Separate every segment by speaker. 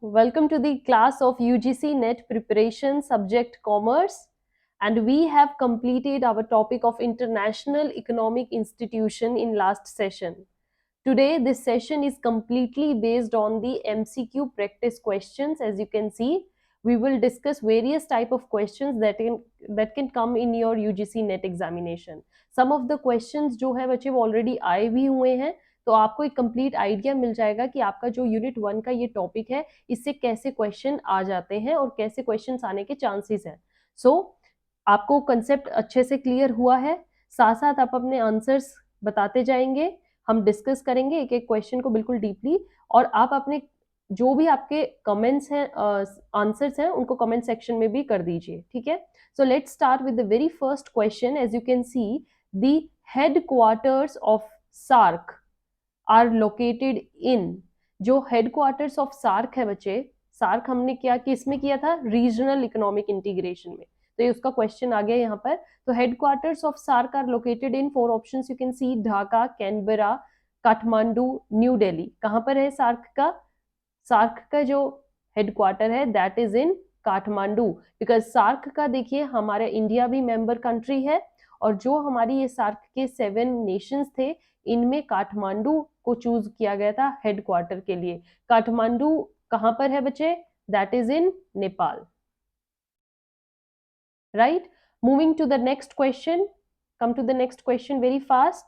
Speaker 1: Welcome to the class of UGC-NET preparation subject commerce, and we have completed our topic of international economic institution in last session. Today this session is completely based on the MCQ practice questions. As you can see, we will discuss various type of questions that can come in your UGC-NET examination. Some of the questions जो है बच्चे वो already आए भी हुए हैं, तो आपको एक कंप्लीट आइडिया मिल जाएगा कि आपका जो यूनिट 1 का ये टॉपिक है इससे कैसे क्वेश्चन आ जाते हैं और कैसे क्वेश्चंस आने के चांसेस हैं. आपको कंसेप्ट अच्छे से क्लियर हुआ है. साथ साथ आप अपने आंसर्स बताते जाएंगे, हम डिस्कस करेंगे एक एक क्वेश्चन को बिल्कुल डीपली, और आप अपने जो भी आपके कमेंट्स हैं, आंसर्स हैं, उनको कमेंट सेक्शन में भी कर दीजिए. ठीक है. So let's start with the very first question. As you can see, the headquarters of SAARC are located in. जो हेडक्वार्टर्स ऑफ सार्क है बच्चे, सार्क हमने क्या किसमें किया था? रीजनल इकोनॉमिक इंटीग्रेशन में. तो ये उसका क्वेश्चन आ गया यहाँ पर. तो headquarters of SAARC are located in 4 options. You can see Dhaka, Canberra, Kathmandu, New Delhi. कहाँ पर है सार्क का जो हेडक्वार्टर है that is in Kathmandu. Because SAARC का देखिए हमारे इंडिया भी मेंबर कंट्री है, और जो हमारी ये सार्क के 7 नेशंस थे इनमें काठमांडू को चूज किया गया था हेडक्वार्टर के लिए. काठमांडू कहां पर है बच्चे? That is in Nepal. Right. Moving to the next question. Come to the next question very fast.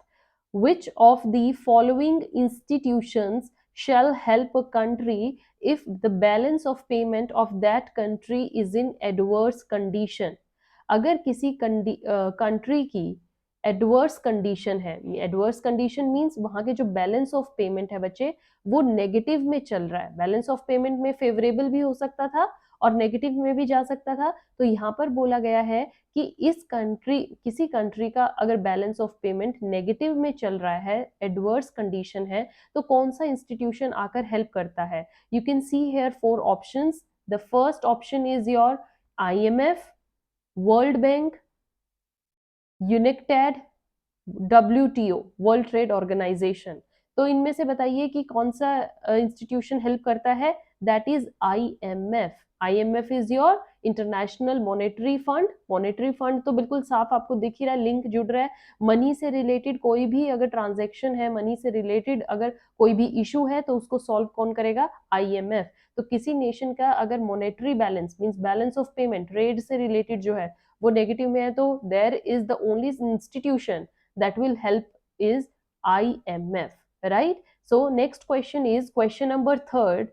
Speaker 1: Which of the following institutions shall help a country if the balance of payment of that country is in adverse condition? अगर किसी country की adverse condition है, adverse condition means वहां के जो balance of payment है बच्चे वो नेगेटिव में चल रहा है. बैलेंस ऑफ पेमेंट में फेवरेबल भी हो सकता था और नेगेटिव में भी जा सकता था. तो यहाँ पर बोला गया है कि किसी कंट्री का अगर बैलेंस ऑफ पेमेंट नेगेटिव में चल रहा है, एडवर्स कंडीशन है, तो कौन सा इंस्टीट्यूशन आकर हेल्प करता है? You can see here 4 options. The first option is your IMF, world bank, united, WTO, world trade organisation. तो इनमें से बताइए कि कौन सा इंस्टीट्यूशन हेल्प करता है? That is IMF. IMF is your international monetary fund. Monetary fund तो बिल्कुल साफ आपको दिख ही रहा है, लिंक जुड़ रहा है. मनी से रिलेटेड कोई भी अगर ट्रांजैक्शन है, मनी से रिलेटेड अगर कोई भी इशू है तो उसको सॉल्व कौन करेगा? IMF. तो किसी नेशन का अगर monetary balance means balance of payment trade से रिलेटेड जो है वो नेगेटिव में है, तो there is the only institution that will help is IMF, right? So next question is question number 3rd.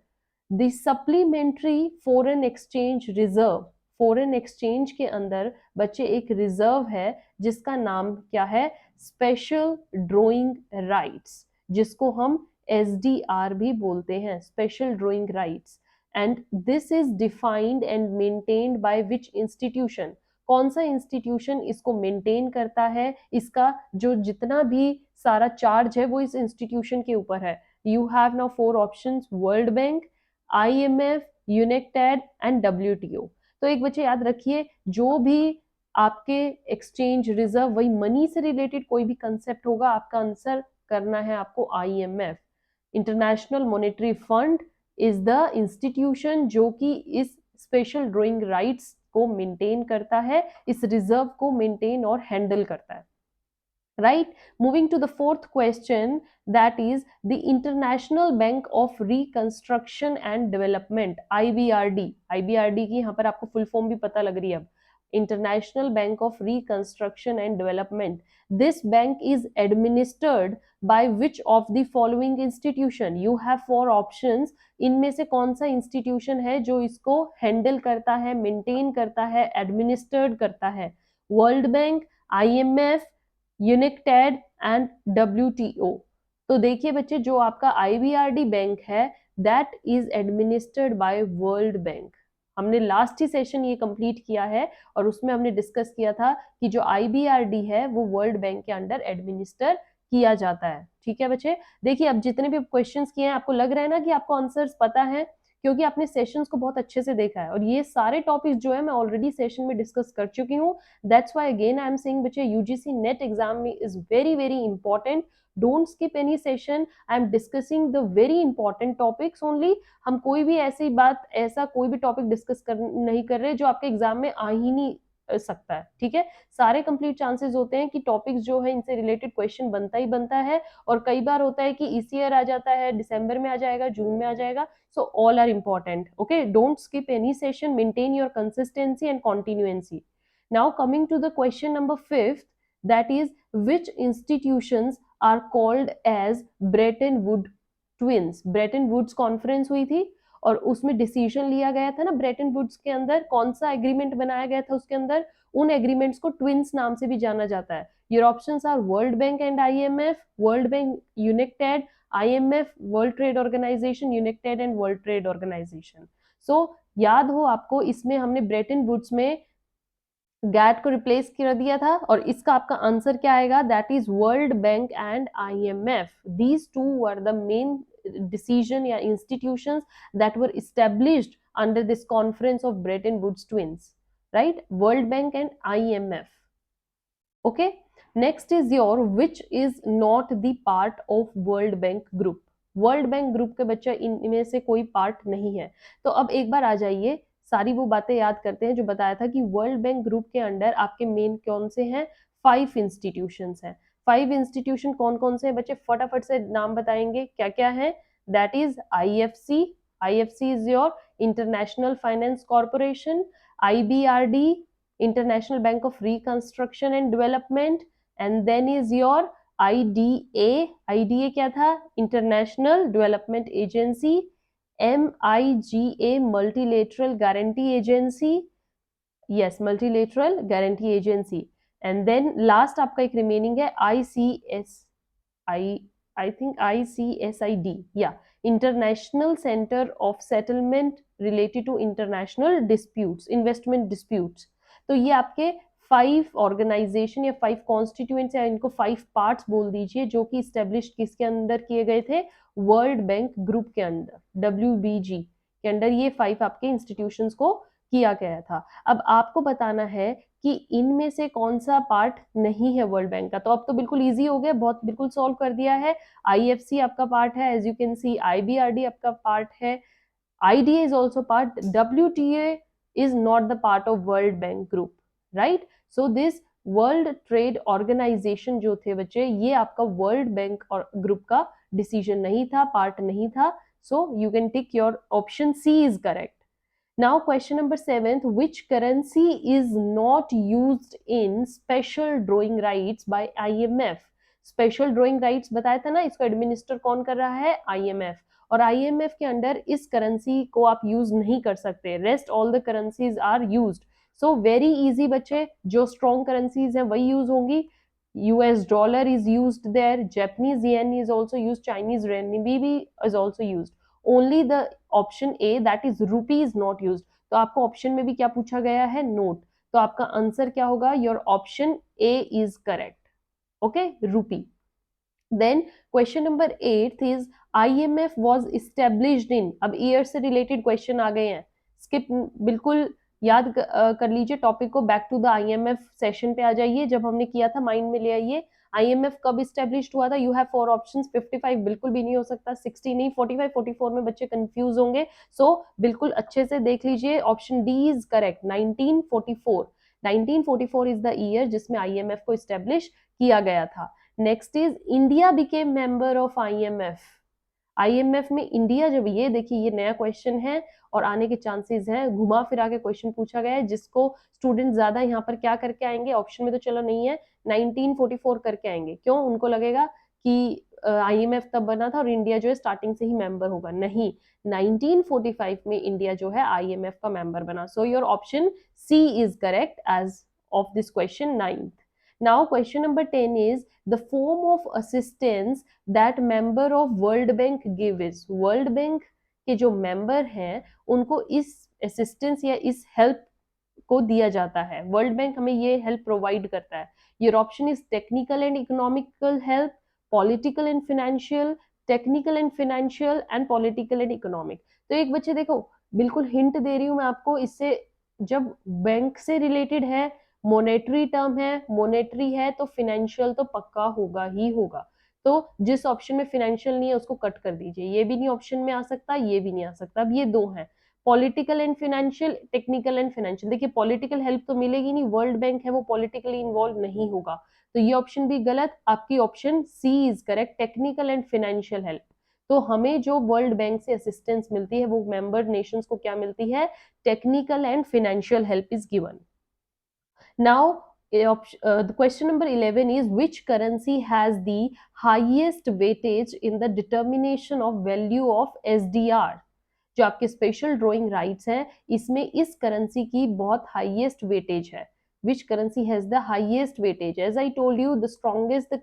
Speaker 1: The supplementary foreign exchange reserve. Foreign exchange के अंदर बच्चे एक रिजर्व है जिसका नाम क्या है? स्पेशल ड्रॉइंग राइट्स, जिसको हम SDR भी बोलते हैं, special drawing rights. And this is defined and maintained by which institution? कौन सा इंस्टीट्यूशन इसको मेंटेन करता है? इसका जो जितना भी सारा चार्ज है वो इस इंस्टीट्यूशन के ऊपर है. You have now 4 options: world bank, IMF, united and WTO. तो एक बच्चे याद रखिए, जो भी आपके एक्सचेंज रिजर्व वही मनी से रिलेटेड कोई भी कंसेप्ट होगा, आपका आंसर करना है आपको IMF. International monetary fund is the institution जो कि इस स्पेशल ड्रॉइंग राइट्स को मेंटेन करता है, इस रिजर्व को मेंटेन और हैंडल करता है. Right. Moving to the 4th question, that is the International Bank of Reconstruction and Development, IBRD. IBRD की यहाँ पर आपको फुल फॉर्म भी पता लग रही है अब. International Bank of Reconstruction and Development. This bank is administered by which of the following institution? You have 4 options. इनमें से कौन सा इंस्टीट्यूशन है जो इसको हैंडल करता है, मेंटेन करता है, एडमिनिस्टर्ड करता है? World bank, IMF, united and WTO. तो देखिए बच्चे, जो आपका IBRD बैंक है that is administered by world bank. हमने लास्ट ही सेशन ये कंप्लीट किया है और उसमें हमने डिस्कस किया था कि जो IBRD है वो वर्ल्ड बैंक के अंडर एडमिनिस्टर किया जाता है. ठीक है बच्चे. देखिए अब जितने भी क्वेश्चंस किए हैं आपको लग रहा है ना कि आपको आंसर्स पता है, क्योंकि आपने सेशंस को बहुत अच्छे से देखा है और ये सारे टॉपिक्स जो है मैं ऑलरेडी सेशन में डिस्कस कर चुकी हूँ. That's why again I am saying बच्चे यूजीसी नेट एग्जाम में is very very important. Don't skip any session. I am discussing the very important topics only. हम कोई भी ऐसी बात, ऐसा कोई भी टॉपिक डिस्कस नहीं कर रहे जो आपके एग्जाम में आ ही नहीं सकता है. ठीक है, सारे कंप्लीट चांसेस होते हैं कि टॉपिक्स जो है इनसे रिलेटेड क्वेश्चन बनता ही बनता है. और कई बार होता है कि इस ईयर आ जाता है, दिसंबर में आ जाएगा, जून में आ जाएगा. So all are important. Okay, don't skip any session. Maintain your consistency and continuity. Now coming to the question number 5th, that is which institutions are called as Bretton Woods twins. Bretton Woods conference हुई थी और उसमें decision लिया गया था ना, Bretton Woods के अंदर कौन सा एग्रीमेंट बनाया गया था, उसके अंदर उन एग्रीमेंट्स को ट्विन्स नाम से भी जाना जाता है. Your options are World Bank and IMF, World bank united, IMF, World trade Organization, united and World trade Organization. So याद हो आपको, इसमें हमने ब्रेटन वुड्स में गैट को रिप्लेस कर दिया था और इसका आपका आंसर क्या आएगा, that is World Bank and IMF. These two are the main decision या institutions that were established under this conference of Bretton Woods twins, right? World Bank and IMF. Okay, next is your which is not the part of World Bank group. World bank group के बच्चा इनमें से कोई part नहीं है. तो अब एक बार आ जाइए, सारी वो बातें याद करते हैं जो बताया था कि वर्ल्ड बैंक ग्रुप के अंडर आपके मेन कौन से हैं, 5 इंस्टीट्यूशंस हैं. 5 इंस्टीट्यूशन कौन कौन से हैं बच्चे, फटाफट से नाम बताएंगे क्या क्या है. That is IFC. IFC is your international finance corporation. IBRD, International Bank of Reconstruction and Development. And then is your IDA. IDA क्या था, International Development Agency. MIGA, Multilateral Guarantee Agency. Yes, Multilateral Guarantee Agency. And then last आपका एक remaining है I think ICSID. Yeah, International Center of Settlement related to international disputes, investment disputes. तो ये आपके 5 organisation या 5 constituents या इनको 5 parts बोल दीजिए जो कि स्टेब्लिश किसके अंदर किए गए थे, वर्ल्ड बैंक ग्रुप के अंदर, WBG के अंदर ये 5 आपके इंस्टीट्यूशंस को किया गया था. अब आपको बताना है कि इनमें से कौन सा पार्ट नहीं है वर्ल्ड बैंक का. तो अब तो बिल्कुल इजी हो गया, बहुत बिल्कुल सॉल्व कर दिया है. IFC आपका पार्ट है, as you can see. IBRD आपका पार्ट है. IDA is also part. WTA is not the part of World Bank Group, right? So this World Trade Organization जो थे बच्चे, ये आपका वर्ल्ड बैंक और ग्रुप का डिसीजन नहीं था, पार्ट नहीं था. So you can tick your option C is correct. Now question number 7th, which currency is not used in special drawing rights by IMF? Special drawing rights बताया था ना, इसको एडमिनिस्टर कौन कर रहा है, IMF. और IMF के अंडर इस करेंसी को आप यूज नहीं कर सकते, rest all the currencies are used. So very easy बच्चे, जो स्ट्रॉन्ग करेंसीज हैं वही यूज होंगी. US dollar is used there, Japanese yen is also used, Chinese renminbi is also used. Only the option A that is rupee is not used. तो आपको option में भी क्या पूछा गया है, नोट. तो आपका आंसर क्या होगा, your option A is correct. Okay, रूपी. Then question number 8 is IMF was established in. अब ईयर से रिलेटेड क्वेश्चन आ गए हैं, स्किप बिल्कुल याद कर लीजिए टॉपिक को. Back to the IMF session पे आ जाइए, जब हमने किया था माइंड में ले आइए. IMF कब स्टेब्लिश्ड हुआ था, यू हैव 4 ऑप्शंस. 55 बिल्कुल भी नहीं हो सकता, 60 नहीं, 45 44 में बच्चे कंफ्यूज होंगे. सो बिल्कुल अच्छे से देख लीजिए, option D is correct, 1944. 1944 is the year जिसमें IMF को स्टेब्लिश किया गया था. Next is India became member of IMF. IMF में इंडिया जब, ये देखिए ये नया क्वेश्चन है और आने के चांसेस हैं, घुमा फिरा के क्वेश्चन पूछा गया है जिसको स्टूडेंट ज्यादा यहाँ पर क्या करके आएंगे, ऑप्शन में तो चलो नहीं है, 1944 करके आएंगे. क्यों, उनको लगेगा कि IMF तब बना था और इंडिया जो है स्टार्टिंग से ही मेंबर होगा. नहीं, 1945 में इंडिया जो है IMF का मेंबर बना. So your option C is correct as of this question 9th. Now question number 10 is the form of assistance that member of World Bank give is. World Bank के जो member हैं उनको इस assistance या इस help को दिया जाता है. वर्ल्ड बैंक हमें ये हेल्प प्रोवाइड करता है. Your option is technical and economical help, political and financial, technical and financial and political and economic. तो एक बच्चे देखो, बिल्कुल हिंट दे रही हूँ मैं आपको इससे, जब बैंक से रिलेटेड है, मोनेटरी टर्म है, मोनेटरी है, तो फिनेंशियल तो पक्का होगा ही होगा। तो जिस ऑप्शन में फिनेंशियल नहीं है उसको कट कर दीजिए, ये भी नहीं ऑप्शन में आ सकता, ये भी नहीं आ सकता, अब ये दो हैं, political and financial, technical and financial. देखिए पॉलिटिकल हेल्प तो मिलेगी नहीं, वर्ल्ड बैंक है वो पॉलिटिकली इन्वॉल्व नहीं होगा, तो ये ऑप्शन भी गलत, आपकी option C is correct, technical and financial help. तो हमें जो वर्ल्ड बैंक से असिस्टेंस मिलती है वो मेंबर नेशंस को क्या मिलती है, technical and financial help is given. Now, the question number 11 is which currency has the highest weightage in the determination of value of SDR? जो आपके स्पेशल ड्रॉइंग राइट्स हैं इसमें इस करेंसी की बहुत हाईएस्ट वेटेज है। Which currency has the highest weightage? As I told you, the strongest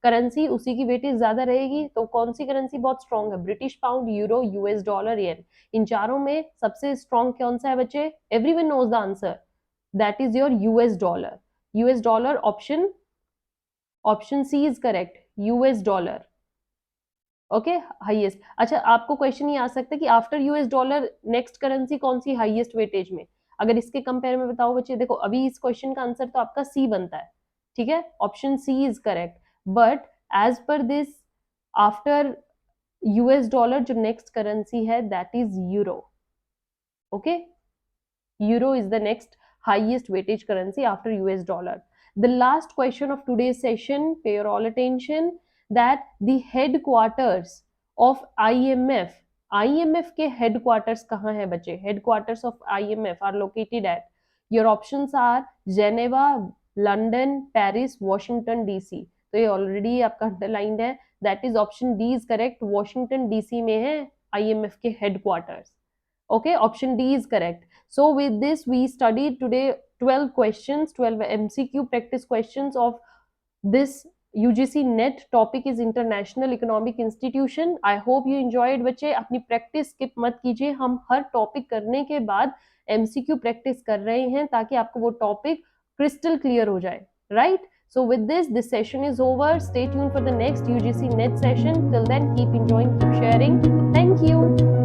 Speaker 1: currency उसी की वेटेज ज्यादा रहेगी। तो कौन सी करेंसी बहुत स्ट्रॉन्ग है? British pound, euro, US dollar, yen. इन चारों में सबसे स्ट्रॉन्ग कौन सा है बच्चे? Everyone knows the answer, that is your US dollar. US dollar option C is correct, US dollar. Okay, highest. अच्छा, आपको क्वेश्चन ये आ सकता है कि after US dollar next currency कौन सी हाईएस्ट वेटेज में? अगर इसके कंपेयर में बताओ बच्चे, देखो अभी इस क्वेश्चन का आंसर तो आपका सी बनता है, ठीक है, option C is correct, but as per this after US dollar जो नेक्स्ट करेंसी है that is euro. Okay, Euro is the next highest weightage currency after US dollar. The last question of today's session, pay your all attention, that the headquarters of IMF, IMF के headquarters कहाँ है बच्चे? Headquarters of IMF are located at, your options are Geneva, London, Paris, Washington DC. तो ये already आपका underlined है, that is option D is correct, Washington DC में है IMF के headquarters. Okay, option D is correct. So with this we studied today 12 questions, 12 MCQ practice questions of this UGC NET. Topic is International Economic Institution. I hope you enjoyed बच्चे, अपनी practice skip मत कीजिए, हम हर topic करने के बाद MCQ practice कर रहे हैं ताकि आपको वो टॉपिक क्रिस्टल क्लियर हो जाए, right? So with this session is over. Stay tuned for the next UGC NET session. Till then, keep enjoying, keep sharing. Thank you.